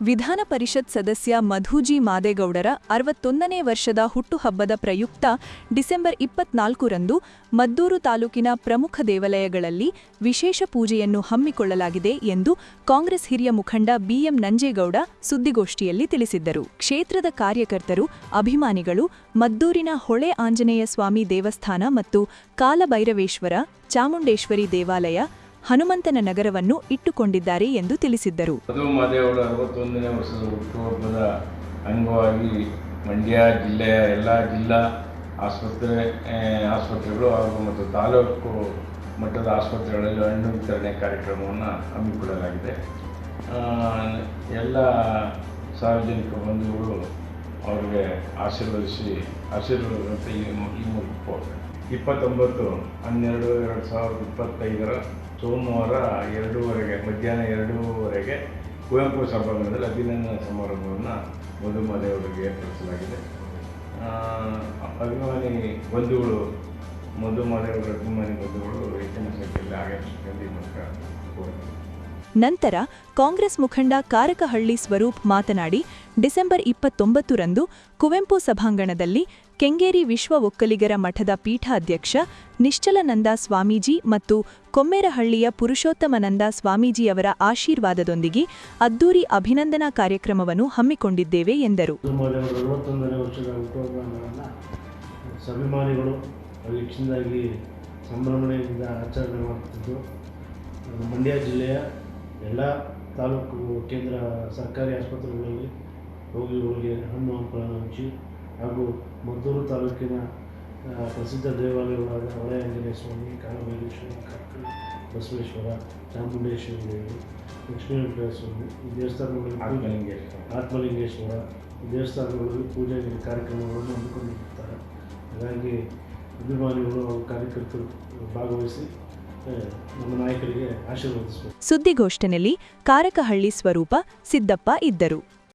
ವಿಧಾನ ಪರಿಷತ್ ಸದಸ್ಯ ಮಧುಜಿ ಮಾದೇಗೌಡರ 61ನೇ ವರ್ಷದ ಹುಟ್ಟುಹಬ್ಬದ ಪ್ರಯುಕ್ತ ಡಿಸೆಂಬರ್ 24ರಂದು ಮದ್ದೂರು ತಾಲೂಕಿನ ಪ್ರಮುಖ ದೇವಾಲಯಗಳಲ್ಲಿ ವಿಶೇಷ ಪೂಜೆಯನ್ನು ಹಮ್ಮಿಕೊಳ್ಳಲಾಗಿದೆ ಎಂದು ಕಾಂಗ್ರೆಸ್ ಹಿರಿಯ ಮುಖಂಡ ಬಿಎಂ ನಂಜೇಗೌಡ ಸುದ್ದಿಗೋಷ್ಠಿಯಲ್ಲಿ ತಿಳಿಸಿದ್ದರು. ಕ್ಷೇತ್ರದ ಕಾರ್ಯಕರ್ತರು, ಅಭಿಮಾನಿಗಳು ಮದ್ದೂರಿನ ಹೊಳೆ ಆಂಜನೇಯ ಸ್ವಾಮಿ ದೇವಸ್ಥಾನ ಮತ್ತು ಕಾಲಭೈರವೇಶ್ವರ, ಚಾಮುಂಡೇಶ್ವರಿ ದೇವಾಲಯ, ಹನುಮಂತನ ನಗರವನ್ನು ಇಟ್ಟುಕೊಂಡಿದ್ದಾರೆ ಎಂದು ತಿಳಿಸಿದ್ದರು. ಮಾದೇಗೌಡ 61ನೇ ವರ್ಷದ ಹುಟ್ಟುಹಬ್ಬದ ಅಂಗವಾಗಿ ಮಂಡ್ಯ ಜಿಲ್ಲೆಯ ಎಲ್ಲ ಜಿಲ್ಲಾ ಆಸ್ಪತ್ರೆಗಳು ಹಾಗೂ ಮತ್ತು ತಾಲೂಕು ಮಟ್ಟದ ಆಸ್ಪತ್ರೆಗಳಲ್ಲಿ ಹಣ್ಣು ವಿತರಣೆ ಕಾರ್ಯಕ್ರಮವನ್ನು ಹಮ್ಮಿಕೊಳ್ಳಲಾಗಿದೆ. ಎಲ್ಲ ಸಾರ್ವಜನಿಕ ಬಂಧುಗಳು ಅವರಿಗೆ ಆಶೀರ್ವಾದಂತೆ ಈ ಮೂಲಕ 29/12/2025 ಸೋಮವಾರ 2:00 ಮಧ್ಯಾಹ್ನ 2:00 ಕುವೆಂಪು ಸಭಾಂಗಣದಲ್ಲಿ ಅಭಿನಂದನಾ ಸಮಾರಂಭವನ್ನು ಮಧುಮಾದೇವರಿಗೆ ಏರ್ಪಡಿಸಲಾಗಿದೆ. ಅಭಿಮಾನಿ ಬಂಧುಗಳು ಮಧುಮಾದೇವರ ಅಭಿಮಾನಿ ಬಂಧುಗಳು ಹೆಚ್ಚಿನ ಸಂಖ್ಯೆಯಲ್ಲಿ ಆಗಮಿಸಬೇಕೆಂದು ಮೂಲಕ ಕೋರುತ್ತೇನೆ. ನಂತರ ಕಾಂಗ್ರೆಸ್ ಮುಖಂಡ ಕಾರಕಹಳ್ಳಿ ಸ್ವರೂಪ್ ಮಾತನಾಡಿ, ಡಿಸೆಂಬರ್ 29ರಂದು ಕುವೆಂಪು ಸಭಾಂಗಣದಲ್ಲಿ ಕೆಂಗೇರಿ ವಿಶ್ವ ಒಕ್ಕಲಿಗರ ಮಠದ ಪೀಠಾಧ್ಯಕ್ಷ ನಿಶ್ಚಲಾನಂದ ಸ್ವಾಮೀಜಿ ಮತ್ತು ಕೊಮ್ಮೇರಹಳ್ಳಿಯ ಪುರುಷೋತ್ತಮಾನಂದ ಸ್ವಾಮೀಜಿಯವರ ಆಶೀರ್ವಾದದೊಂದಿಗೆ ಅದ್ದೂರಿ ಅಭಿನಂದನಾ ಕಾರ್ಯಕ್ರಮವನ್ನು ಹಮ್ಮಿಕೊಂಡಿದ್ದೇವೆ ಎಂದರು. ಅಭಿಮಾನಿಗಳು ಹೆಚ್ಚಿನದಾಗಿ ಸಂಭ್ರಮಣೆಯಿಂದ ಆಚರಣೆ ಮಾಡುತ್ತಿದ್ದು, ಮಂಡ್ಯ ಜಿಲ್ಲೆಯ ಎಲ್ಲ ತಾಲೂಕು ಕೇಂದ್ರ ಸರ್ಕಾರಿ ಆಸ್ಪತ್ರೆಗಳಲ್ಲಿ ರೋಗಿಗಳಿಗೆ ಹಣ್ಣು ಹಂಪಗಳನ್ನು ಹಂಚಿ ಹಾಗೂ ಮದ್ದೂರು ತಾಲೂಕಿನ ಪ್ರಸಿದ್ಧ ದೇವಾಲಯಗಳಾದ ಹೊಳೆ ಆಂಜನೇಯ ಸ್ವಾಮಿ, ಕಾಲಭೈರೇಶ್ವರ, ಕಕ್ಕಿ ಬಸವೇಶ್ವರ, ಚಾಮುಂಡೇಶ್ವರಿ ದೇವಿ, ಲಕ್ಷ್ಮೀ ವೆಂಕಟೇಶ್ವರ ಸ್ವಾಮಿ ಈ ದೇವಸ್ಥಾನಗಳಲ್ಲಿ ಆತ್ಮಲಿಂಗೇಶ್ವರ ಈ ದೇವಸ್ಥಾನಗಳಲ್ಲಿ ಪೂಜೆ ಕಾರ್ಯಕ್ರಮಗಳನ್ನು ಹಮ್ಮಿಕೊಂಡಿರುತ್ತಾರೆ. ಹಾಗಾಗಿ ಅಭಿಮಾನಿಗಳು ಹಾಗೂ ಕಾರ್ಯಕರ್ತರು ಭಾಗವಹಿಸಿ ನಮ್ಮ ನಾಯಕರಿಗೆ ಆಶೀರ್ವದಿಸಬೇಕು. ಸುದ್ದಿಗೋಷ್ಠಿಯಲ್ಲಿ ಕಾರಕಹಳ್ಳಿ ಸ್ವರೂಪ, ಸಿದ್ದಪ್ಪ ಇದ್ದರು.